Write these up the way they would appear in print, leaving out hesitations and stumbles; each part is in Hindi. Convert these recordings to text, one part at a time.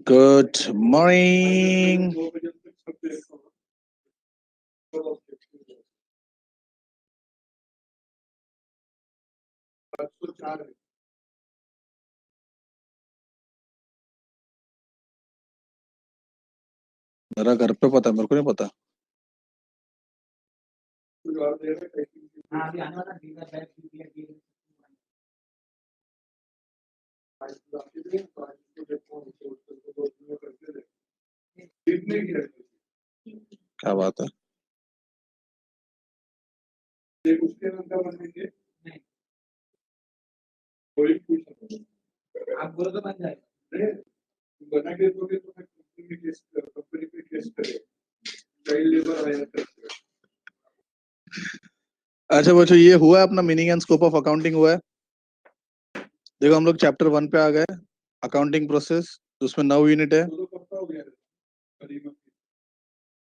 Good morning. मेरा घर पे पता है, मेरे को नहीं पता। क्या बात है? आप बोलो तो बन जाएगा। बना के दोगे तो कंपनी पे केस करे, चाइल्ड लेबर आया करके। अच्छा बच्चों, ये हुआ है अपना meaning and scope of accounting हुआ है। देखो हम लोग चैप्टर 1 पे आ गए, अकाउंटिंग प्रोसेस। उसमें 9 यूनिट है।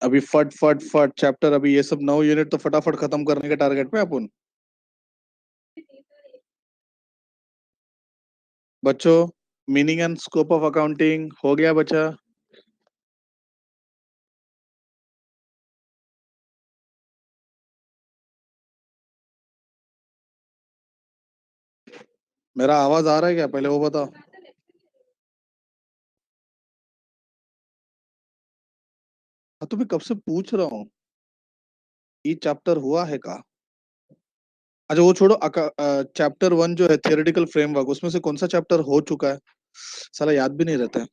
अभी फट फट फट चैप्टर, अभी ये सब 9 यूनिट तो फटाफट खत्म करने के टारगेट पे अपन। बच्चों, meaning and scope of accounting हो गया बच्चा? मेरा आवाज आ रहा है क्या, पहले वो बताओ। तो मैं कब से पूछ रहा हूँ, ये चैप्टर हुआ है का? अच्छा वो छोड़ो, चैप्टर 1 जो है थियोरेटिकल फ्रेमवर्क, उसमें से कौन सा चैप्टर हो चुका है? साला याद भी नहीं रहता है।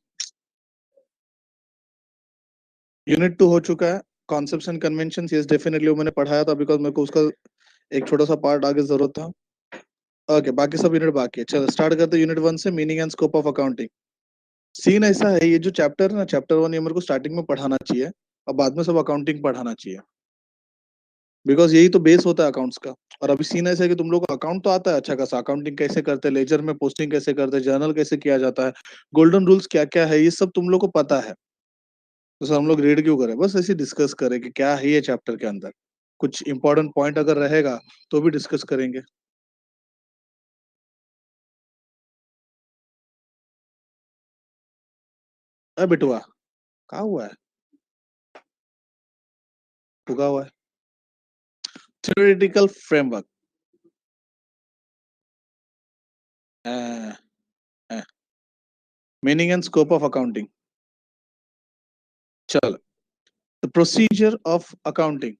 यूनिट 2 हो चुका है, concepts and conventions. Yes definitely, वो मैंने पढ़ाया था, बिकॉज मेरे को उसका एक छोटा सा पार्ट आगे जरूरत था। ओके, बाकी सब यूनिट बाकी है। चलो स्टार्ट करते हैं यूनिट 1 से, meaning and scope of accounting. Scene ऐसा है, ये जो चैप्टर है ना, चैप्टर 1, ये मेरे को स्टार्टिंग में पढ़ाना चाहिए और बाद में सब अकाउंटिंग पढ़ाना चाहिए, बिकॉज यही तो बेस होता है अकाउंट्स का। और अभी सीन ऐसा है कि तुम लोग को अकाउंट तो आता है अच्छा खासा, अकाउंटिंग कैसे करते हैं, लेजर में पोस्टिंग कैसे करते हैं, जर्नल कैसे किया जाता है, गोल्डन रूल्स क्या क्या है, ये सब तुम लोग को पता है। तो सर हम लोग रीड क्यों करें, बस ऐसे डिस्कस करें कि क्या है ये चैप्टर के अंदर। कुछ इंपॉर्टेंट पॉइंट अगर रहेगा तो भी डिस्कस करेंगे। अरे बिटुआ, कहाँ हुआ है? उगा हुआ है। Theoretical framework, meaning and scope of accounting. चल, द प्रोसीजर ऑफ अकाउंटिंग।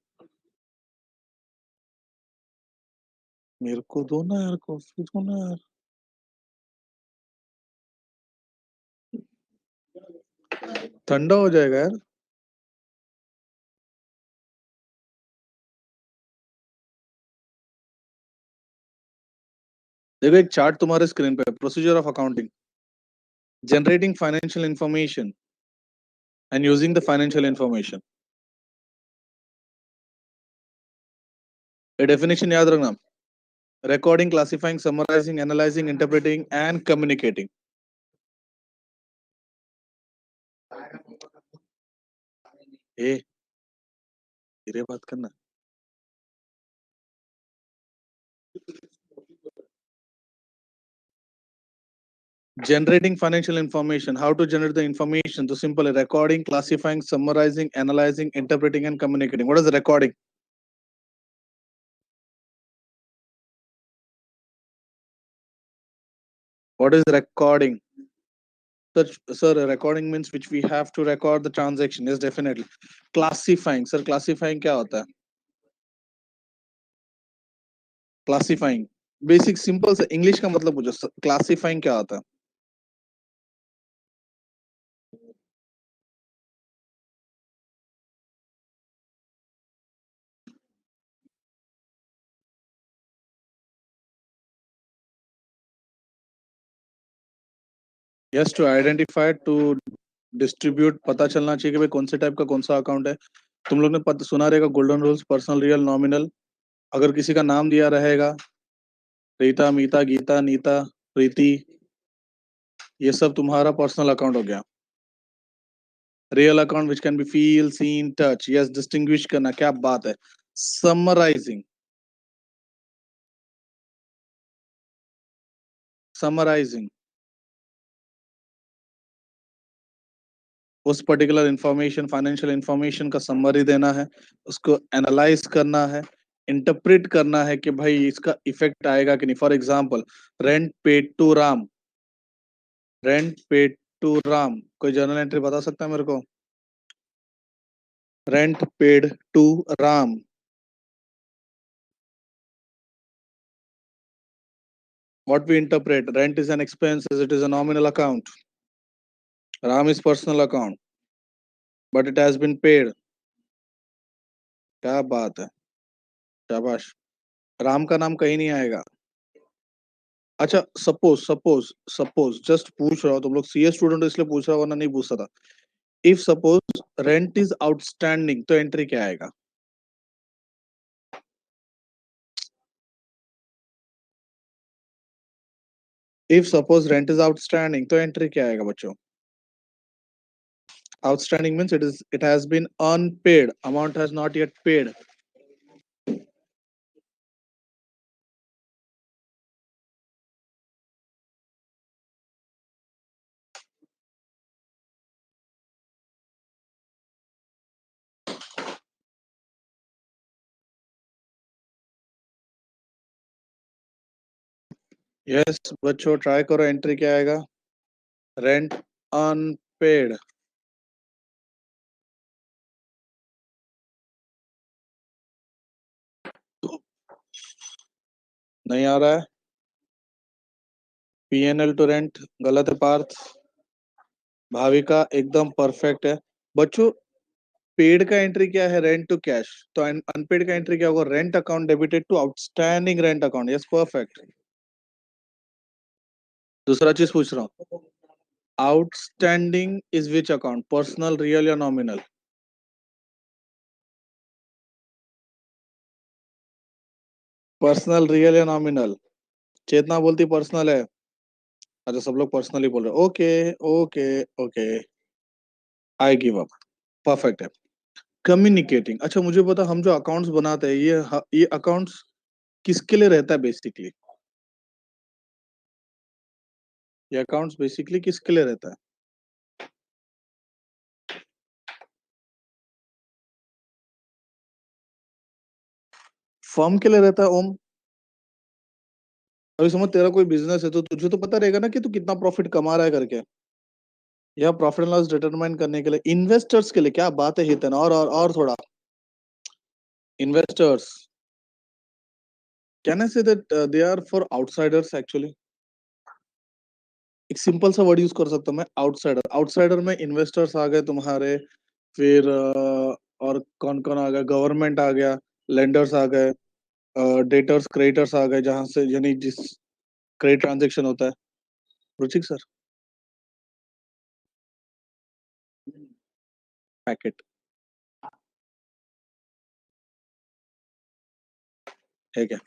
मेरे को दो ना यार, कॉफी दो ना यार। ठंडा हो जाएगा यार। देखो एक चार्ट तुम्हारे स्क्रीन पे, procedure of accounting, generating financial information and using the financial information. ये डेफिनेशन याद रखना, recording, classifying, summarizing, analyzing, interpreting and communicating. ए धीरे बात करना। Generating financial information, how to generate the information? So simple, recording, classifying, summarizing, analyzing, interpreting and communicating. What is the recording? What is recording? Sir, recording means which we have to record the transaction. Yes, definitely. Classifying, sir, classifying क्या होता है? Classifying, basic simple से English का मतलब पूछो, classifying क्या होता है? Yes, to identify, to distribute, पता चलना चाहिए कि भाई कौन से टाइप का कौन सा अकाउंट है। तुम लोग ने सुना रहेगा golden rules, personal, real, nominal. अगर किसी का नाम दिया रहेगा रीता, मीता, गीता, नीता, प्रीति, ये सब तुम्हारा पर्सनल अकाउंट हो गया। Real account which can be feel, seen, touch. Yes, distinguish करना, क्या बात है। समराइजिंग, समराइजिंग उस पर्टिकुलर इंफॉर्मेशन, फाइनेंशियल इंफॉर्मेशन का समरी देना है, उसको एनालाइज करना है, इंटरप्रेट करना है कि भाई इसका इफेक्ट आएगा कि नहीं। For example, rent paid to Ram, rent paid to Ram, कोई जर्नल एंट्री बता सकता है मेरे को? Rent paid to Ram, what we interpret, rent is an expense as it is a nominal account, ram is personal account, but it has been paid. क्या बात है, शाबाश। राम का नाम कहीं नहीं आएगा। अच्छा, सपोज सपोज सपोज जस्ट पूछ रहा हूँ, तुम लोग सीए स्टूडेंट हो इसलिए पूछ रहा हूँ, वरना नहीं पूछता था। If suppose rent is outstanding तो एंट्री क्या आएगा? If suppose rent is outstanding तो एंट्री क्या आएगा बच्चों? Outstanding means it has been unpaid, amount has not yet paid. Yes बच्चों, ट्राई करो, एंट्री क्या आएगा? Rent unpaid. नहीं आ रहा है? पीएनएल टू रेंट गलत है पार्थ। भाविका एकदम परफेक्ट है। बच्चों, पेड का एंट्री क्या है? Rent to cash. तो अनपेड का एंट्री क्या होगा? Rent account debited to outstanding rent account. Yes, perfect. दूसरा चीज पूछ रहा हूँ, outstanding is which account, personal, real या नॉमिनल? पर्सनल, रियल या नॉमिनल? चेतना बोलती पर्सनल है। अच्छा, सब लोग पर्सनल ही बोल रहे, okay okay okay, I give up. Perfect है। कम्युनिकेटिंग, अच्छा मुझे बता, हम जो अकाउंट्स बनाते हैं, ये अकाउंट्स किसके लिए रहता है बेसिकली? ये अकाउंट्स बेसिकली किसके लिए रहता है? फर्म के लिए रहता है ओम। अभी समझ, तेरा कोई बिजनेस है तो तुझे तो पता रहेगा ना कि तू कितना प्रॉफिट कमा रहा है करके। यह प्रॉफिट एंड लॉस डिटरमाइन करने के लिए। इन्वेस्टर्स के लिए क्या बात है हितन, और थोड़ा। Investors, can I say that they are for outsiders actually? एक सिंपल सा वर्ड यूज कर सकता हूँ मैं, आउटसाइडर। आउटसाइडर में इन्वेस्टर्स आ गए तुम्हारे, फिर और कौन कौन आ गया? गवर्नमेंट आ गया, लेंडर्स आ गए, डेटर्स क्रेडिटर्स आ गए, जहां से यानी जिस क्रेडिट ट्रांजेक्शन होता है। रुचिक सर, पैकेट है क्या?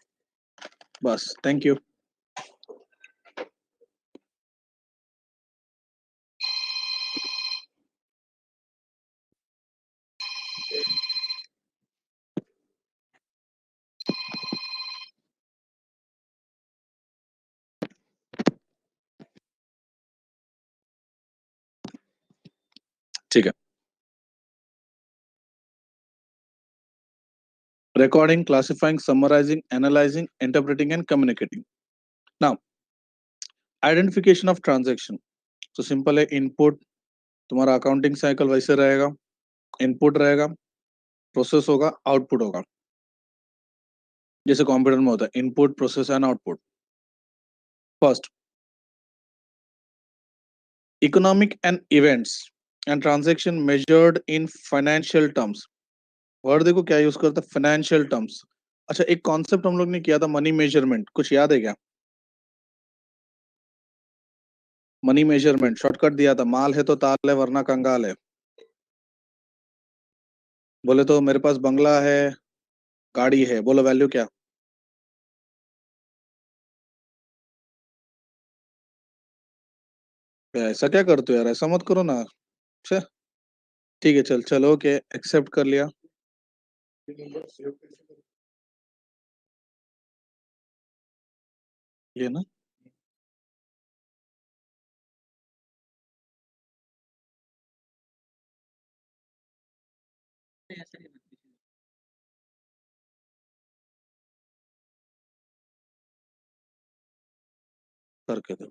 बस, थैंक यू। ठीक है। Recording, classifying, summarizing, analyzing, interpreting and communicating. Now, identification of transaction. तो सिंपल है, इनपुट, तुम्हारा अकाउंटिंग साइकिल वैसे रहेगा, इनपुट रहेगा, प्रोसेस होगा, आउटपुट होगा, जैसे कंप्यूटर में होता है, input, process and output. First, economic and events and transaction measured in financial terms. Word देखो क्या यूज करता है, फाइनेंशियल टर्म्स। अच्छा, एक कॉन्सेप्ट हम लोग ने किया था, मनी मेजरमेंट, कुछ याद है क्या? मनी मेजरमेंट शॉर्टकट दिया था, माल है तो ताल है वरना कंगाल है। बोले तो मेरे पास बंगला है, गाड़ी है, बोलो वैल्यू क्या? ऐसा क्या करते हो यार, ऐसा मत करो ना। छे, ठीक है, चल चलो, ओके, एक्सेप्ट कर लिया। नंबर सेव कैसे करें? ये ना, करके दो।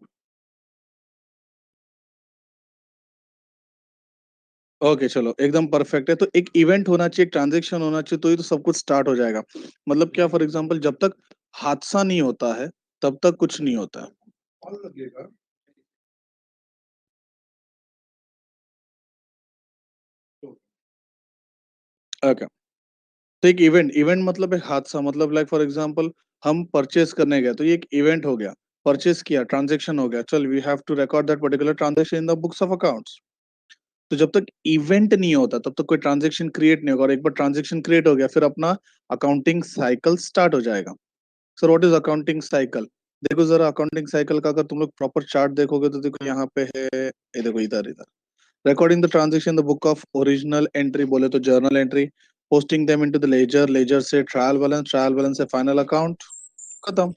ओके, चलो एकदम परफेक्ट है। तो एक इवेंट होना चाहिए, एक ट्रांजेक्शन होना चाहिए, तो ये तो सब कुछ स्टार्ट हो जाएगा। मतलब क्या, फॉर एग्जांपल जब तक हादसा नहीं होता है तब तक कुछ नहीं होता है। कॉल लगेगा। ओके, तो एक इवेंट, इवेंट मतलब एक हादसा, मतलब लाइक फॉर एग्जांपल हम परचेस करने गए तो ये एक इवेंट हो गया। परचेस किया, ट्रांजेक्शन हो गया, चल we have to record that particular transaction in the books of accounts. तो जब तक इवेंट नहीं होता तब तक कोई ट्रांजेक्शन क्रिएट नहीं होगा, और एक बार ट्रांजेक्शन क्रिएट हो गया फिर अपना अकाउंटिंग साइकिल स्टार्ट हो जाएगा। Sir what is accounting cycle? देखो जरा, अकाउंटिंग साइकिल का अगर तुम लोग प्रॉपर चार्ट देखोगे तो देखो यहाँ पे है, ये देखो इधर इधर, recording the transaction in the book of original entry बोले तो journal entry, posting them into the ledger, ledger से trial balance से final account, खत्म।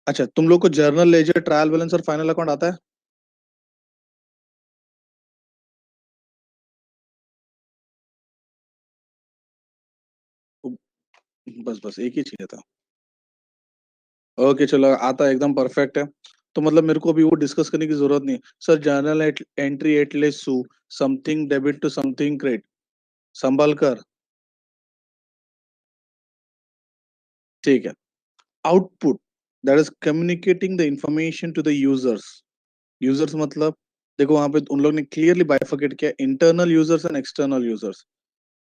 अच्छा, तुम लोग को जर्नल, लेजर, ट्रायल बैलेंस और फाइनल अकाउंट आता है? बस बस एक ही चीज था। ओके चलो, आता है, एकदम परफेक्ट है। तो मतलब मेरे को अभी वो डिस्कस करने की जरूरत नहीं। सर जर्नल एंट्री एटले सू, something debit to something credit, संभाल कर। ठीक है। Output, that is communicating the information to the users. Users मतलब, देखो वहां पे उन लोग ने क्लियरली बाइफरकेट किया, internal users and external users.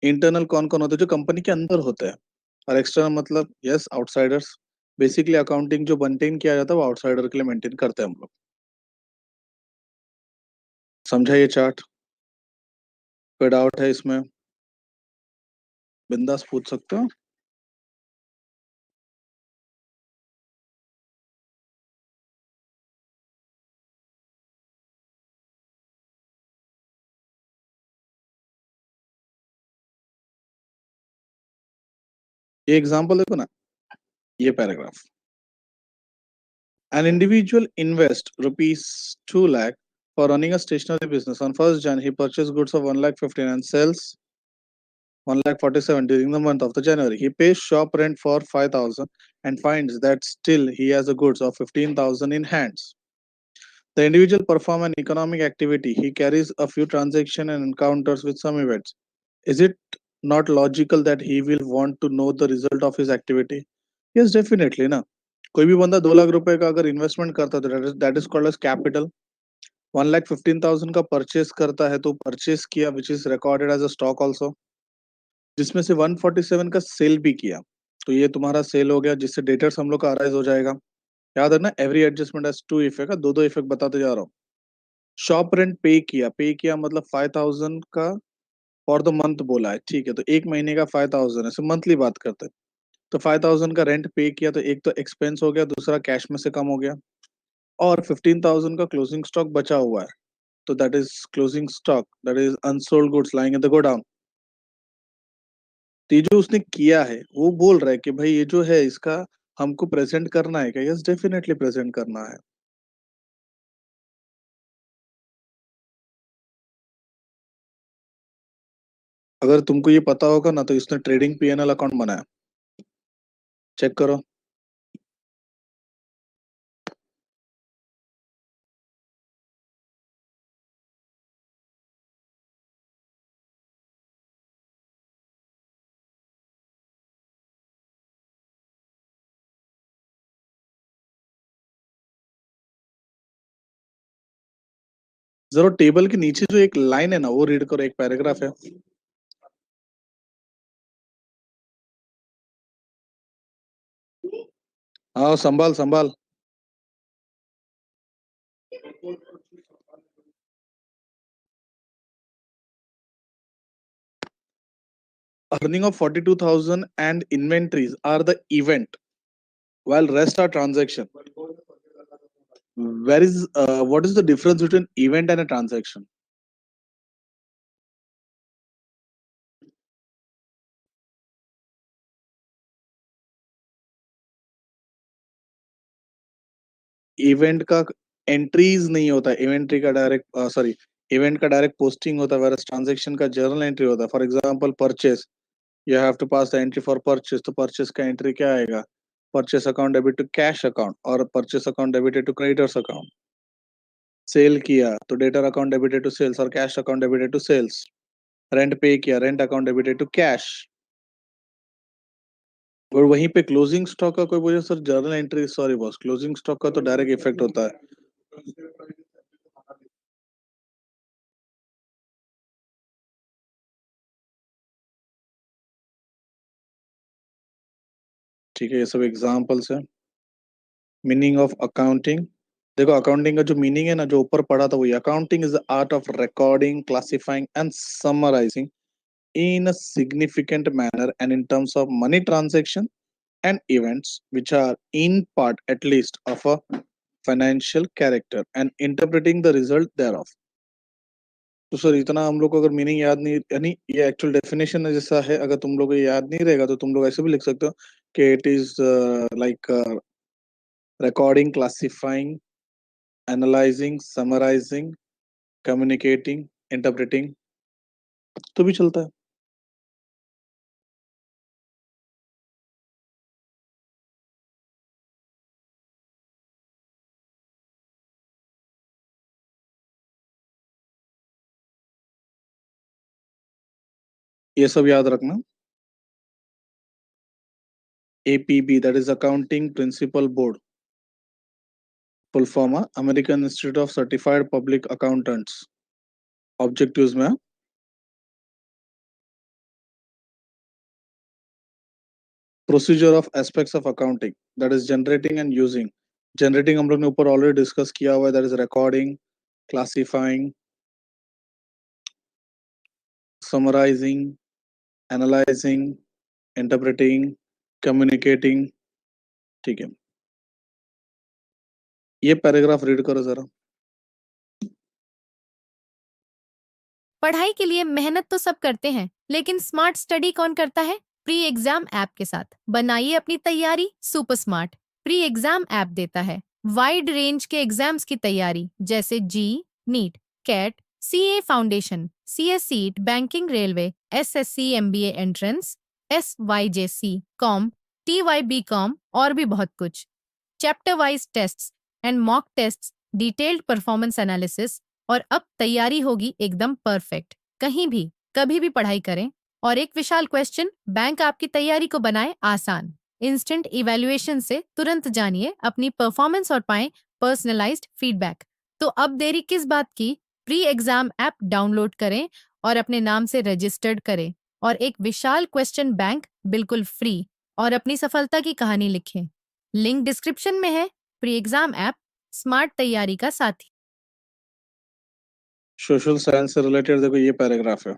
Internal कौन कौन होते हैं? जो कंपनी के अंदर होते हैं। और एक्सटर्नल मतलब यस, आउटसाइडर्स। बेसिकली अकाउंटिंग जो मेंटेन किया जाता है वो आउटसाइडर के लिए मेंटेन करते हैं हम लोग। समझा ये चार्ट? कोई डाउट है इसमें? बिंदास पूछ सकते हो। ये एग्जांपल देखो ना, ये paragraph. An individual invest rupees 2 lakh for running a stationery business. On 1st Jan, he purchased goods of 1 lakh 15 and sells 1 lakh 47 during the month of the January. He pays shop rent for 5,000 and finds that still he has a goods of 15,000 in hands. The individual perform an economic activity. He carries a few transactions and encounters with some events. Is it not logical that he will want to know the result of his activity? Yes, definitely ना। कोई भी बंदा 2 लाख रुपए का अगर इन्वेस्टमेंट करता है तो that is called as capital. 1,15,000 का परचेस करता है तो परचेस किया, which is recorded as a stock also, जिसमें से 147 का सेल भी किया। तो ये तुम्हारा सेल हो गया, जिससे डेटर्स हम लोग का अराइज हो जाएगा। याद है ना, every adjustment has to effect, दो दो इफेक्ट बताते जा रहा हूँ। शॉप रेंट पे किया, पे किया मतलब 5,000 का फॉर द मंथ बोला है, ठीक है, तो एक महीने का 5,000 है, मंथली बात करते हैं। तो 5,000 का रेंट पे किया, तो एक तो एक्सपेंस हो गया, दूसरा कैश में से कम हो गया। और 15,000 का क्लोजिंग स्टॉक बचा हुआ है, तो that is closing stock, that is unsold goods lying in the godown. तो ये जो उसने किया है वो बोल रहा है कि भाई ये जो है इसका हमको प्रेजेंट करना है क्या? यस, डेफिनेटली प्रेजेंट करना है। अगर तुमको ये पता होगा ना, तो इसने ट्रेडिंग पीएनएल अकाउंट बनाया, चेक करो। जरा टेबल के नीचे जो एक लाइन है ना वो रीड करो, एक पैराग्राफ है। हाँ, संभाल संभाल। Earning of 42,000 and inventories are the event, while rest are transaction. Where is what is the difference between event and a transaction? Event का एंट्रीज नहीं होता, इवेंट्री का डायरेक्ट सॉरी, इवेंट का डायरेक्ट पोस्टिंग होता है, whereas ट्रांजैक्शन का जर्नल एंट्री होता है। For example purchase, you have to pass the entry for purchase, तो परचेस का एंट्री क्या आएगा? Purchase account debit to cash account और purchase account debited to creditors account. Sale किया तो debtor account debited to sales और cash account debited to sales. Rent पे किया, rent account debited to cash. और वहीं पे क्लोजिंग स्टॉक का कोई बोले sir journal entry, sorry boss, closing stock का तो डायरेक्ट इफेक्ट होता है। ठीक है, ये सब एग्जाम्पल्स है। मीनिंग ऑफ अकाउंटिंग, देखो अकाउंटिंग का जो मीनिंग है ना, जो ऊपर पढ़ा था वही, accounting is the art of recording, classifying and summarising in a significant manner and in terms of money transaction and events which are in part at least of a financial character and interpreting the result thereof। तो सर इतना हम लोग को अगर मीनिंग याद नहीं, यानी ये एक्चुअल डेफिनेशन है जैसा है, अगर तुम लोग को ये याद नहीं रहेगा तो तुम लोग ऐसे भी लिख सकते हो कि it is like recording, classifying, analyzing, summarizing, communicating, interpreting, तो भी चलता है। ये सब याद रखना। APB, that is Accounting Principal Board, full form American Institute of Certified Public Accountants। Objectives में procedure of aspects of accounting, that is generating and using. Generating हम लोग ने ऊपर ऑलरेडी डिस्कस किया हुआ है, that is recording, classifying, summarising, analysing, interpreting, communicating. ठीक है, ये पैराग्राफ रीड करो जरा। पढ़ाई के लिए मेहनत तो सब करते हैं, लेकिन स्मार्ट स्टडी कौन करता है? प्री एग्जाम ऐप के साथ बनाइए अपनी तैयारी super smart. Pre exam app देता है वाइड रेंज के एग्जाम्स की तैयारी, जैसे JEE, NEET, CAT, CA foundation, CSEET, banking, railway, SSC, MBA entrance, SYJC, Com, TYBCom और भी बहुत कुछ। Chapter wise tests and mock tests, detailed performance analysis, और अब तैयारी होगी एकदम परफेक्ट। कहीं भी कभी भी पढ़ाई करें। और एक विशाल क्वेश्चन बैंक आपकी तैयारी को बनाए आसान। इंस्टेंट इवैल्यूएशन से तुरंत जानिए अपनी परफॉर्मेंस और पाएं पर्सनलाइज्ड फीडबैक। तो अब देरी किस बात की? प्री एग्जाम ऐप डाउनलोड करें और अपने नाम से रजिस्टर्ड करें और एक विशाल क्वेश्चन बैंक बिल्कुल फ्री और अपनी सफलता की कहानी लिखें। लिंक डिस्क्रिप्शन में है। प्री एग्जाम ऐप स्मार्ट तैयारी का साथी। सोशल साइंस से रिलेटेड देखो ये पैराग्राफ है,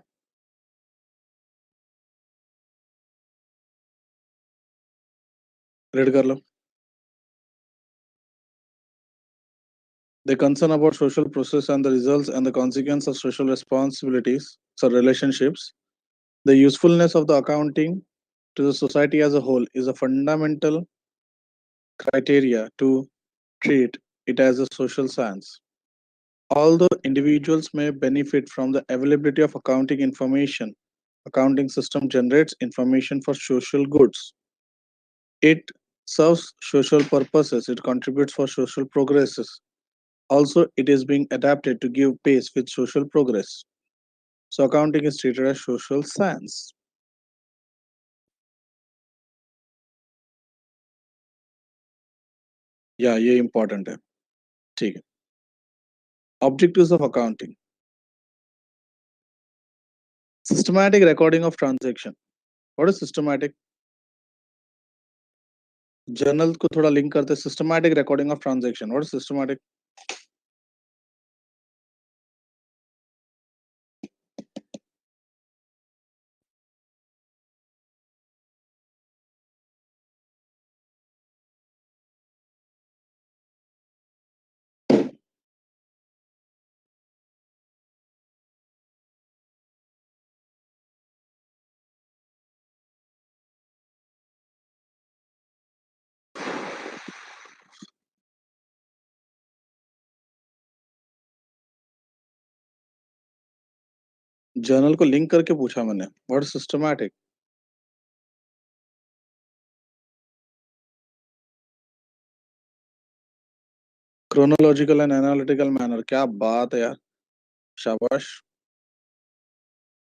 रीड कर लो। The concern about social process and the results and the consequence of social responsibilities, so relationships, the usefulness of the accounting to the society as a whole is a fundamental criteria to treat it as a social science. Although individuals may benefit from the availability of accounting information, accounting system generates information for social goods. It serves social purposes, it contributes for social progresses. Also, it is being adapted to give pace with social progress. So accounting is treated as social science. या ये important है, ठीक है। Objectives of accounting: systematic recording of transaction. What is systematic? Journal को थोड़ा लिंक करते हैं। Systematic recording of transaction, what is systematic? Journal को लिंक करके पूछा मैंने, what is systematic? Chronological and analytical manner, क्या बात है यार, शाबाश।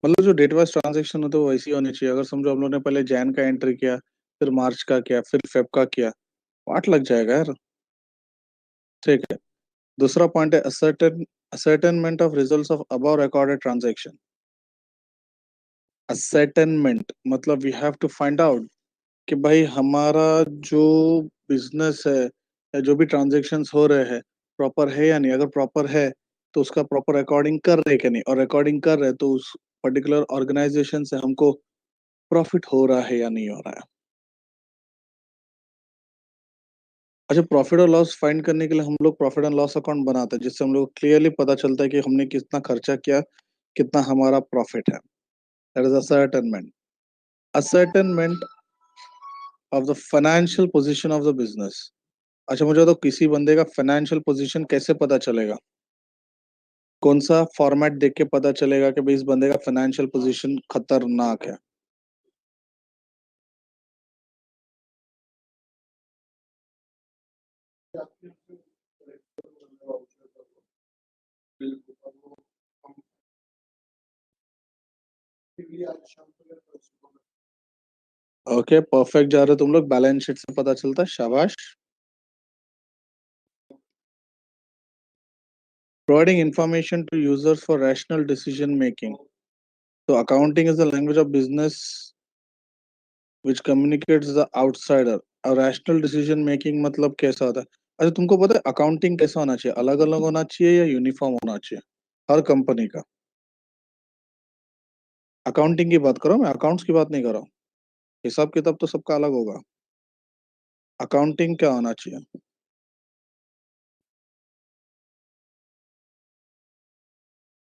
मतलब जो डेट वाइज ट्रांजेक्शन होते हैं वो वैसी होनी चाहिए। अगर समझो हम लोग ने पहले जैन का एंट्री किया, फिर मार्च का किया, फिर फेब का किया, वाट लग जाएगा यार। ठीक है, दूसरा पॉइंट है ascertainment of results of above recorded transaction। ascertainment मतलब we have to find out कि भाई हमारा जो बिजनेस है या जो भी ट्रांजेक्शन्स हो रहे हैं प्रॉपर है या नहीं। अगर प्रॉपर है तो उसका प्रॉपर रिकॉर्डिंग कर रहे हैं कि नहीं, और रिकॉर्डिंग कर रहे हैं तो उस पर्टिकुलर ऑर्गेनाइजेशन से हमको प्रॉफिट हो रहा है या नहीं हो रहा है। अच्छा, प्रॉफिट और लॉस फाइंड करने के लिए हम लोग प्रॉफिट एंड लॉस अकाउंट बनाते हैं, जिससे हम लोग क्लियरली पता चलता है कि हमने कितना खर्चा किया, कितना हमारा प्रॉफिट है। That is ascertainment। ascertainment of the financial position of the business. अच्छा मुझे तो किसी बंदे का फाइनेंशियल पोजीशन कैसे पता चलेगा? कौन सा फॉर्मेट देख के पता चलेगा कि भाई इस बंदे का फाइनेंशियल पोजीशन खतरनाक है? ओके परफेक्ट जा रहे हो तुम लोग, बैलेंस शीट से पता चलता है, शाबाश। Providing information to users for rational decision making। So accounting is the language of business which communicates the outsider। और rational decision making मतलब कैसा होता है? अच्छा तुमको पता है अकाउंटिंग कैसा होना चाहिए? अलग अलग होना चाहिए या यूनिफॉर्म होना चाहिए हर कंपनी का? अकाउंटिंग की बात करो, मैं अकाउंट्स की बात नहीं कर रहा हूँ। हिसाब किताब तो सबका अलग होगा। अकाउंटिंग क्या होना चाहिए?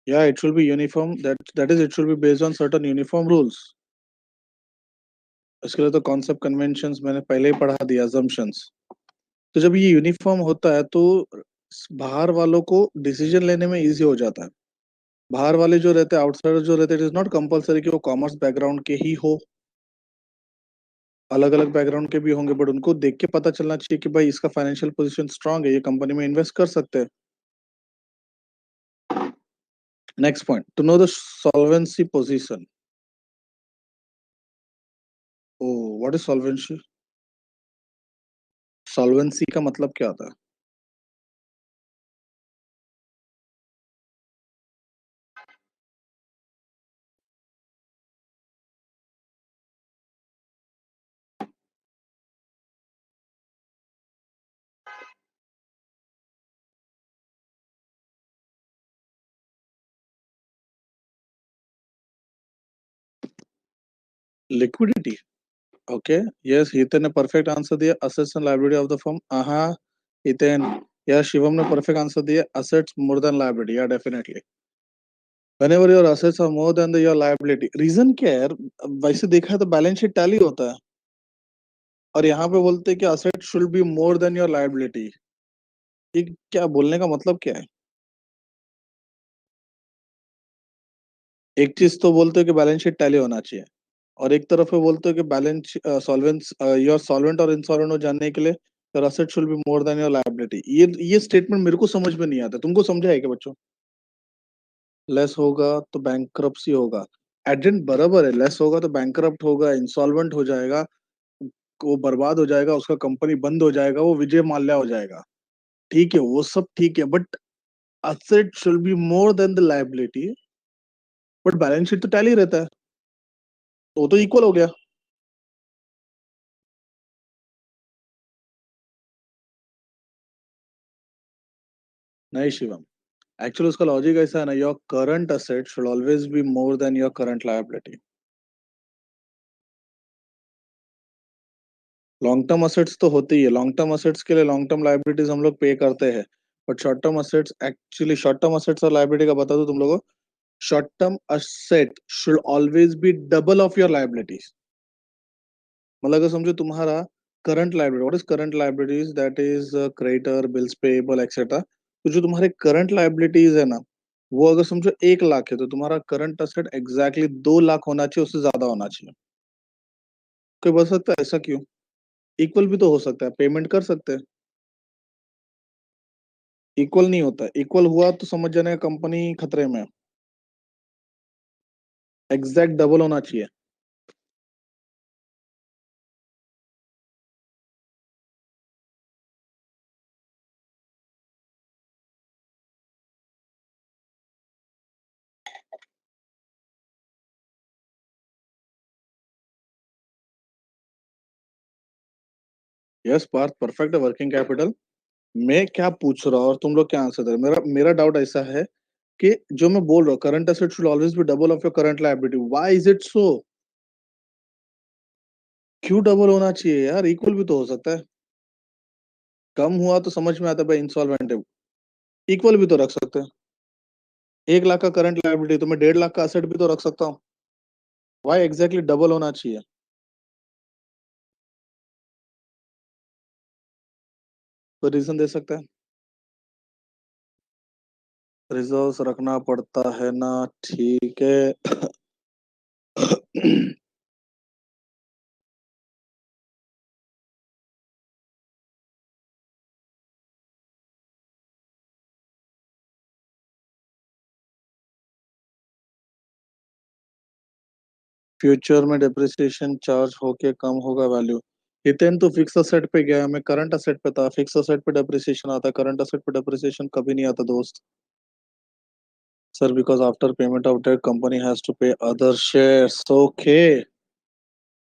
Yeah, it should be uniform, that is it should be based on certain uniform rules। इसके लिए तो कॉन्सेप्ट कन्वेंशंस मैंने पहले ही पढ़ा दिया, assumptions। तो जब ये यूनिफॉर्म होता है तो बाहर वालों को डिसीजन लेने में इजी हो जाता है। बाहर वाले जो रहते हैं, आउटसाइडर जो रहते हैं, इट इज नॉट कंपलसरी कि वो कॉमर्स बैकग्राउंड के ही हो, अलग अलग बैकग्राउंड के भी होंगे, बट उनको देख के पता चलना चाहिए कि भाई इसका फाइनेंशियल पोजीशन स्ट्रांग है, ये कंपनी में इन्वेस्ट कर सकते हैं। Next point, to know the solvency position. Oh, what is solvency? Solvency का मतलब क्या होता है? लिक्विडिटी। ओके, यस हितेन ने परफेक्ट आंसर दिया, assets and liability of the firm. हाँ हितेन। या शिवम ने परफेक्ट आंसर दिया, assets more than liability. Yeah definitely whenever your assets are more than your liability। Reason क्या है यार? वैसे देखा है तो बैलेंस शीट टैली होता है, और यहाँ पे बोलते हैं कि asset should be more than your liability. ये क्या बोलने का मतलब क्या है? एक चीज तो बोलते हो कि बैलेंस शीट टैली होना चाहिए, और एक तरफ है बोलते हो कि बैलेंस सॉल्वेंस योर सॉल्वेंट और इंसॉल्वेंट हो जानने के लिए your asset should be more than your liability. ये स्टेटमेंट मेरे को समझ में नहीं आता, तुमको समझा है क्या बच्चों? लेस होगा तो बैंकरप्सी होगा, एडेंट बराबर है, लेस होगा तो बैंकरप्ट होगा, इंसॉल्वेंट हो जाएगा, वो बर्बाद हो जाएगा, उसका कंपनी बंद हो जाएगा, वो विजय माल्या हो जाएगा। ठीक है, वो सब ठीक है, but asset should be more than the liability. But balance sheet तो टैली रहता है, तो वो तो इक्वल हो गया। नहीं शिवम, एक्चुअली उसका लॉजिक ऐसा है ना, your current asset should always be more than your current liability. Long term assets तो होते ही है, लॉन्ग टर्म असेट्स के लिए लॉन्ग टर्म लायबिलिटीज हम लोग पे करते हैं, but short term assets, actually short term assets और लायबिलिटी का बता दो तुम लोगों को, short term asset should always be double of your liabilities. मतलब अगर समझो तुम्हारा current liability, what is current liabilities? That is creditor, bills payable etcetera. तो जो तुम्हारे करंट लाइबिलिटीज है ना, वो अगर समझो 1 लाख है, तो तुम्हारा करंट असेट एग्जैक्टली 2 लाख होना चाहिए, उससे ज्यादा होना चाहिए। कोई बोल सकता है ऐसा क्यों? इक्वल भी तो हो सकता है, पेमेंट कर सकते हैं। इक्वल नहीं होता, इक्वल हुआ तो समझ जाने कंपनी खतरे में, एग्जैक्ट डबल होना चाहिए। यस पार्थ, परफेक्ट है वर्किंग कैपिटल। मैं क्या पूछ रहा हूँ और तुम लोग क्या आंसर दे रहे हो? मेरा मेरा डाउट ऐसा है कि जो मैं बोल रहा हूँ, current asset should always be double of your current liability, why is it so? क्यों डबल होना चाहिए यार? इक्वल भी तो हो सकता है। कम हुआ तो समझ में आता है भाई, इंसॉल्वेंट है। इक्वल भी तो रख सकते हैं। 1 लाख का करंट लायबिलिटी तो मैं 1.5 लाख का असेट भी तो रख सकता हूँ। व्हाई एग्जैक्टली डबल होना चाहिए? कोई रीजन दे सकता है? रिजर्व्स रखना पड़ता है ना, ठीक है। फ्यूचर में डिप्रिसिएशन चार्ज होके कम होगा वैल्यू। हितेन तो फिक्स असेट पे गया, मैं करंट असेट पे था। फिक्स असेट पे डिप्रिसिएशन आता है, करंट असेट पे डिप्रिसिएशन कभी नहीं आता दोस्त। Sir because after payment of debt company has to pay other shares. Okay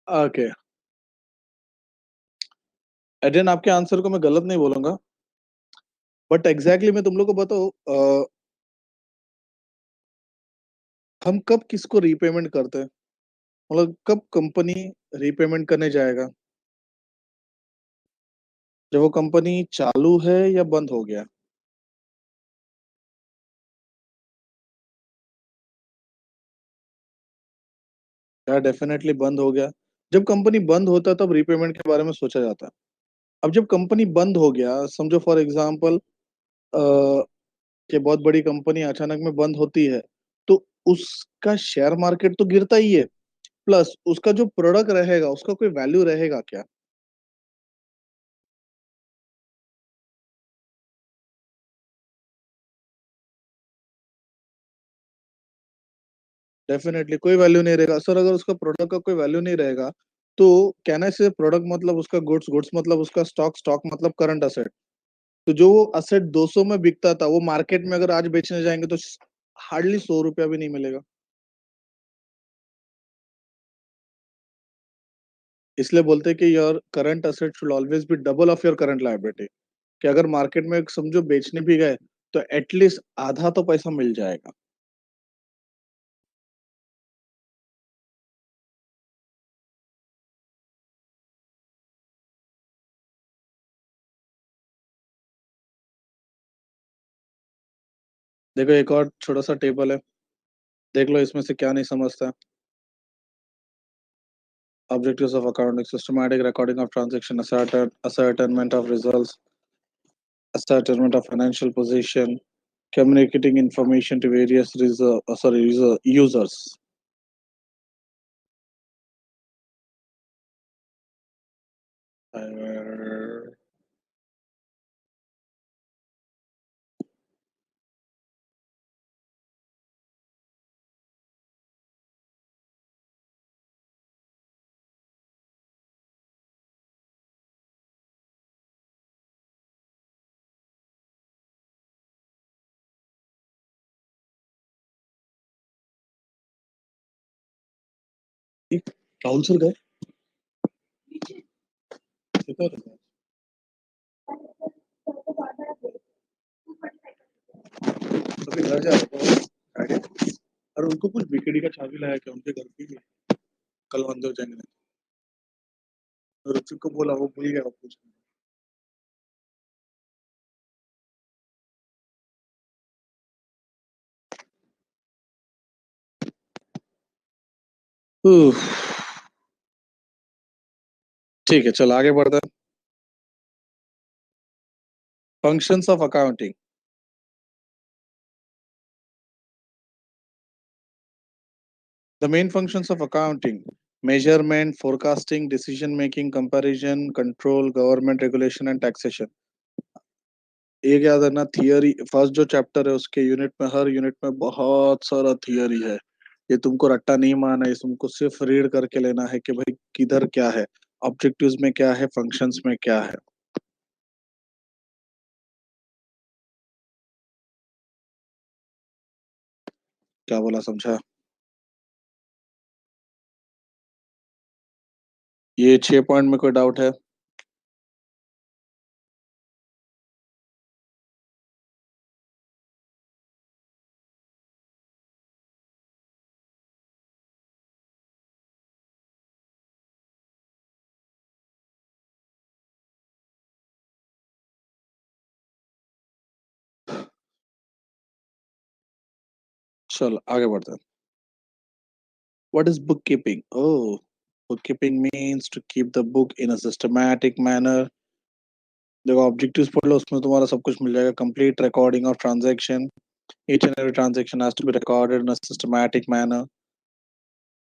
okay Aiden, आपके आंसर को मैं गलत नहीं बोलूंगा, बट एग्जैक्टली मैं तुम लोग को बताऊं, हम कब किसको रीपेमेंट करते हैं? मतलब कब कंपनी रीपेमेंट करने जाएगा? जब वो कंपनी चालू है या बंद हो गया? या डेफिनेटली बंद हो गया। जब कंपनी बंद होता है तब रीपेमेंट के बारे में सोचा जाता है। अब जब कंपनी बंद हो गया, समझो फॉर एग्जांपल कि बहुत बड़ी कंपनी अचानक में बंद होती है, तो उसका शेयर मार्केट तो गिरता ही है, प्लस उसका जो प्रोडक्ट रहेगा उसका कोई वैल्यू रहेगा क्या? डेफिनेटली कोई वैल्यू नहीं रहेगा सर। अगर उसका प्रोडक्ट का कोई वैल्यू नहीं रहेगा तो कहने से प्रोडक्ट मतलब उसका गुड्स, गुड्स मतलब उसका स्टॉक, स्टॉक मतलब करंट असेट। तो जो वो असेट 200 में बिकता था, वो मार्केट में अगर आज बेचने जाएंगे तो हार्डली 100 रुपया भी नहीं मिलेगा। इसलिए बोलते हैं कि your current asset should always be double of your current liability, कि अगर मार्केट में समझो बेचने भी गए तो एटलीस्ट आधा तो पैसा मिल जाएगा। देखो एक और छोटा सा टेबल है, देख लो इसमें से क्या नहीं समझता। Objectives of accounting: systematic recording of transaction, ascertainment of results, ascertainment of financial position, communicating information to various users. Uh, Rahul sir गए? कितना था? अभी घर जा रहे थे Friday। और उनको कुछ बीकेडी का चाबी लाया क्या? उनके घर पे भी कल बंद हो जाएंगे। ऋतिक को बोला, वो भूल गया कुछ। ठीक है, चल आगे बढ़ते हैं। Functions of accounting. The main functions of accounting: measurement, forecasting, decision making, comparison, control, government regulation and taxation. एक याद है ना, थियरी फर्स्ट जो चैप्टर है उसके यूनिट में, हर यूनिट में बहुत सारा थियरी है। ये तुमको रट्टा नहीं मारना है, ये तुमको सिर्फ रीड करके लेना है कि भाई किधर क्या है, ऑब्जेक्टिव्स में क्या है, फंक्शंस में क्या है। क्या बोला, समझा? ये 6 पॉइंट में कोई डाउट है? चलो आगे बढ़ते हैं। What is bookkeeping? Oh, bookkeeping means to keep the book in a systematic manner. देखो ऑब्जेक्टिव्स पढ़ लो, उसमें तुम्हारा सब कुछ मिल जाएगा। Complete recording of transaction, each and every transaction has to be recorded in a systematic manner.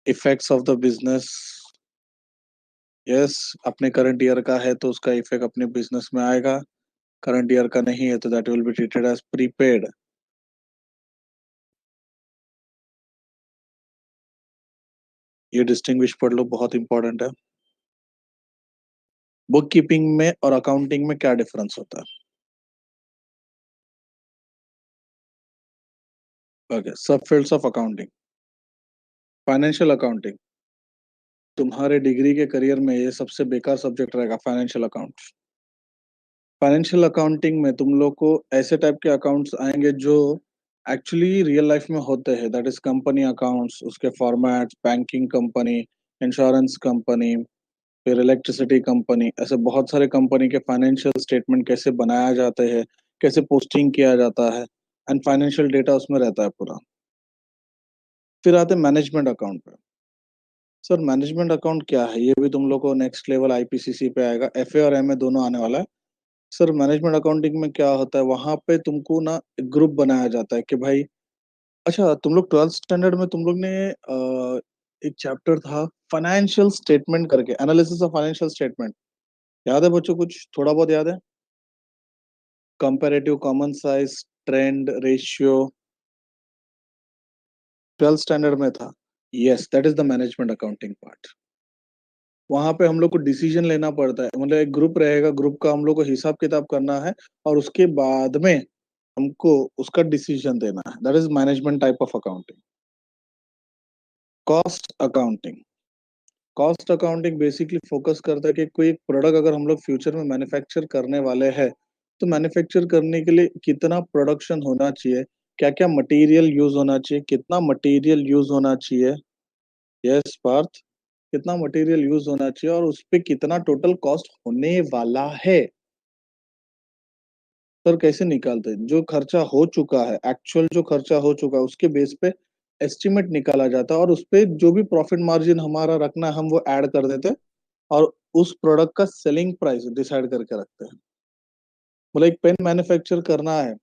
Effects of the business, yes, अपने करंट ईयर का है तो उसका इफेक्ट अपने बिजनेस में आएगा, करंट ईयर का नहीं है तो that will be treated as prepaid. ये डिस्टिंग्विश पढ़ लो, बहुत इंपॉर्टेंट है। बुक कीपिंग में और अकाउंटिंग में क्या डिफरेंस होता है? ओके, सब fields of accounting. Financial accounting, तुम्हारे डिग्री के करियर में ये सबसे बेकार सब्जेक्ट रहेगा, फाइनेंशियल अकाउंट। फाइनेंशियल अकाउंटिंग में तुम लोग को ऐसे टाइप के अकाउंट्स आएंगे जो एक्चुअली रियल लाइफ में होते हैं, दैट इज कंपनी अकाउंट्स, उसके formats, banking company, insurance company, फिर इलेक्ट्रिसिटी कंपनी, ऐसे बहुत सारे कंपनी के फाइनेंशियल स्टेटमेंट कैसे बनाया जाते हैं, कैसे पोस्टिंग किया जाता है, एंड फाइनेंशियल डेटा उसमें रहता है पूरा। फिर आते हैं मैनेजमेंट अकाउंट पे। सर मैनेजमेंट अकाउंट क्या है, ये भी तुम लोग को नेक्स्ट लेवल आईपीसीसी पे आएगा, एफए और एमए दोनों आने वाला है। सर मैनेजमेंट अकाउंटिंग में क्या होता है, वहां पे तुमको ना एक ग्रुप बनाया जाता है कि भाई, अच्छा तुम लोग 12th स्टैंडर्ड में तुम लोग ने एक चैप्टर था फाइनेंशियल स्टेटमेंट करके, एनालिसिस ऑफ फाइनेंशियल स्टेटमेंट, याद है बच्चों? कुछ थोड़ा बहुत याद है? Comparative common size, trend ratio, 12th standard में था। Yes, that is the management accounting part. वहां पे हम लोग को डिसीजन लेना पड़ता है, मतलब एक ग्रुप रहेगा, ग्रुप का हम लोग को हिसाब किताब करना है और उसके बाद में हमको उसका डिसीजन देना है, that is management type of accounting. Cost accounting, cost accounting basically focus करता है कि कोई प्रोडक्ट अगर हम लोग फ्यूचर में मैन्युफैक्चर करने वाले हैं, तो मैन्युफैक्चर करने के लिए कितना प्रोडक्शन होना चाहिए, क्या क्या मटेरियल यूज होना चाहिए, कितना मटेरियल यूज होना चाहिए, यस पार्थ, कितना मटेरियल यूज होना चाहिए और उस पे कितना टोटल कॉस्ट होने वाला है। सर कैसे निकालते हैं? जो खर्चा हो चुका है, एक्चुअल जो खर्चा हो चुका है उसके बेस पे एस्टिमेट निकाला जाता है और उस पे जो भी प्रॉफिट मार्जिन हमारा रखना है हम वो ऐड कर देते हैं और उस प्रोडक्ट का सेलिंग प्राइस डिसाइड करके रखते हैं। मतलब एक पेन मैन्युफैक्चर करना है,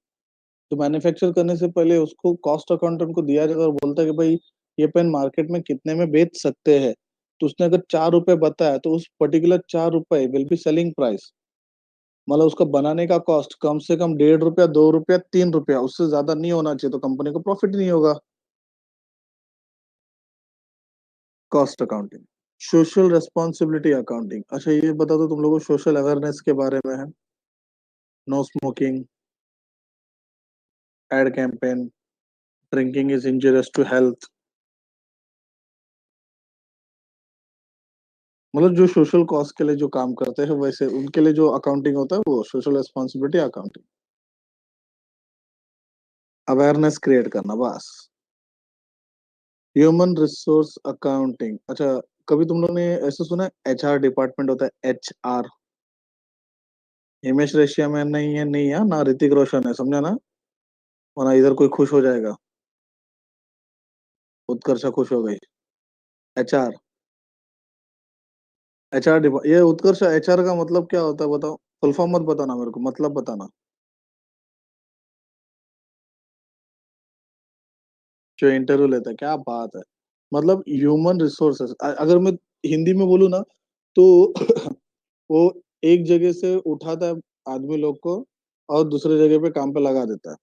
तो मैन्युफैक्चर करने से पहले उसको कॉस्ट अकाउंटेंट को दिया जाता है और बोलता है कि भाई ये पेन मार्केट में कितने में बेच सकते हैं, तो उसने अगर 4 रुपए बताया तो उस पर्टिकुलर 4 रुपए विल बी सेलिंग प्राइस। मतलब उसका बनाने का कॉस्ट कम से कम 1.5 रुपया, 2 रुपया, 3 रुपया, उससे ज्यादा नहीं होना चाहिए, तो कंपनी को प्रॉफिट नहीं होगा। Cost accounting. Social responsibility accounting, अच्छा ये बता दो तुम लोगों को सोशल अवेयरनेस के बारे में है? No smoking, ad campaign, drinking is injurious to health, मतलब जो सोशल कॉज के लिए जो काम करते हैं वैसे उनके लिए जो अकाउंटिंग होता है वो social responsibility accounting. Awareness create करना बस। ह्यूमन रिसोर्स अकाउंटिंग, अच्छा कभी तुम लोग ने ऐसे सुना है एचआर डिपार्टमेंट होता है, एचआर? हिमेश रेशिया में नहीं है, नहीं है ना, ऋतिक रोशन है, समझा ना? वरना इधर कोई खुश हो जाएगा। उत्कर्षा खुश हो गई। एचआर, एचआर ये उत्कर्ष, एचआर का मतलब क्या होता है बताओ? फुल फॉर्म मत बताना मेरे को, मतलब बताना। जो इंटरव्यू लेता है, क्या बात है। मतलब ह्यूमन रिसोर्सेस, अगर मैं हिंदी में बोलूँ ना तो वो एक जगह से उठाता है आदमी लोग को और दूसरे जगह पे काम पे लगा देता है,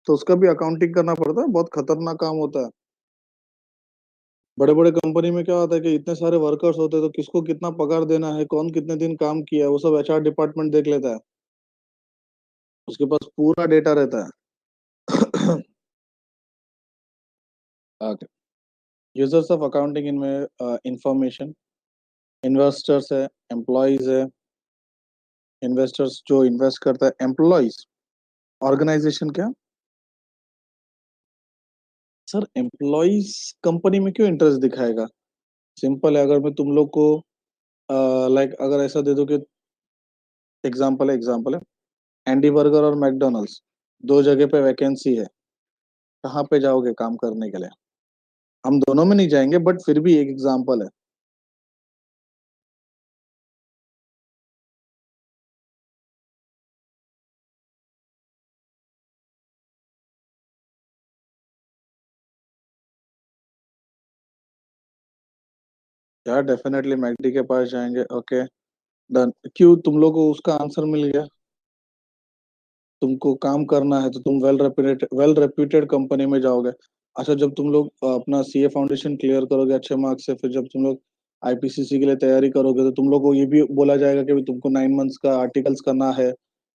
तो उसका भी अकाउंटिंग करना पड़ता है। बहुत खतरनाक काम होता है। बड़े बड़े कंपनी में क्या होता है कि इतने सारे वर्कर्स होते हैं, तो किसको कितना पगार देना है, कौन कितने दिन काम किया है, वो सब एचआर डिपार्टमेंट देख लेता है। उसके पास पूरा डेटा रहता है। ओके। यूजर्स ऑफ अकाउंटिंग इनमें इंफॉर्मेशन, इन्वेस्टर्स है, एम्प्लॉयज है। इन्वेस्टर्स जो इन्वेस्ट करता है, एम्प्लॉयज, ऑर्गेनाइजेशन क्या? सर एम्प्लॉयज कंपनी में क्यों इंटरेस्ट दिखाएगा? सिंपल है, अगर मैं तुम लोग को लाइक अगर ऐसा दे दो कि एग्जाम्पल है एंडी बर्गर और मैकडोनल्ड्स, दो जगह पे वैकेंसी है, कहाँ पे जाओगे काम करने के लिए? हम दोनों में नहीं जाएंगे, बट फिर भी एक एग्जाम्पल है। यार डेफिनेटली मैकडी के पास जाएंगे। Okay done. क्यों, तुम लोग को उसका आंसर मिल गया। तुमको काम करना है तो तुम वेल रेप्यूटेड कंपनी में जाओगे। अच्छा, जब तुम लोग अपना सीए फाउंडेशन क्लियर करोगे अच्छे मार्क्स से, फिर जब तुम लोग आईपीसीसी के लिए तैयारी करोगे, तो तुम लोग को ये भी बोला जाएगा कि भी तुमको 9 मंथ्स का आर्टिकल्स करना है,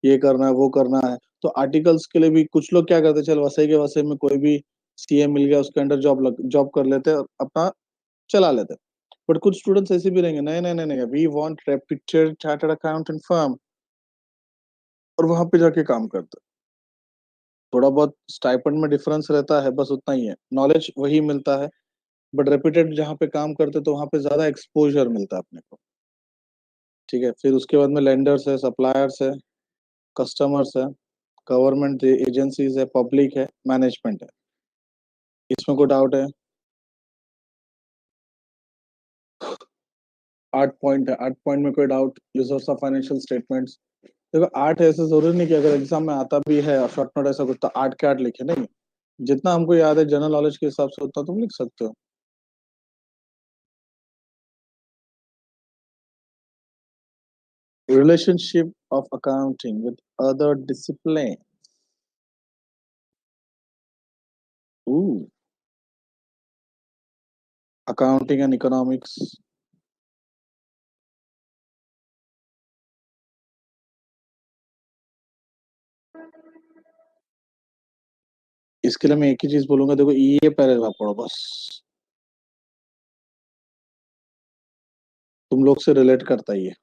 ये करना है, वो करना है। तो आर्टिकल्स के लिए भी कुछ लोग क्या करते हैं, चल वसई के वसई में कोई भी सीए मिल गया, उसके अंडर जॉब कर लेते हैं और अपना चला लेते हैं। बट कुछ स्टूडेंट्स ऐसे भी रहेंगे, नहीं नहीं नहीं नहीं, we want reputed chartered accountant firm, और वहां पे जाके काम करते हैं। थोड़ा बहुत स्टाइपेंड में डिफरेंस रहता है, बस उतना ही है, नॉलेज वही मिलता है। बट रेप्यूटेड जहाँ पे काम करते तो वहां पे ज्यादा एक्सपोजर मिलता है अपने को। ठीक है, फिर उसके बाद में लेंडर्स है, सप्लायर्स है, कस्टमर्स है, गवर्नमेंट एजेंसीज है, पब्लिक है, मैनेजमेंट है। इसमें कोई डाउट है? 8 पॉइंट है, 8 पॉइंट में कोई doubt? Users of financial statements, देखो 8 ऐसे जरूरी नहीं कि अगर एग्जाम में आता भी है और शॉर्ट नोट ऐसा कुछ तो 8 के 8 लिखे, नहीं। जितना हमको याद है जनरल नॉलेज के हिसाब से उतना तुम लिख सकते हो। Relationship of accounting with other discipline. Ooh, accounting and economics. इसके लिए मैं एक ही चीज बोलूंगा, देखो ये पैराग्राफ पढ़ो बस, तुम लोग से रिलेट करता ही है।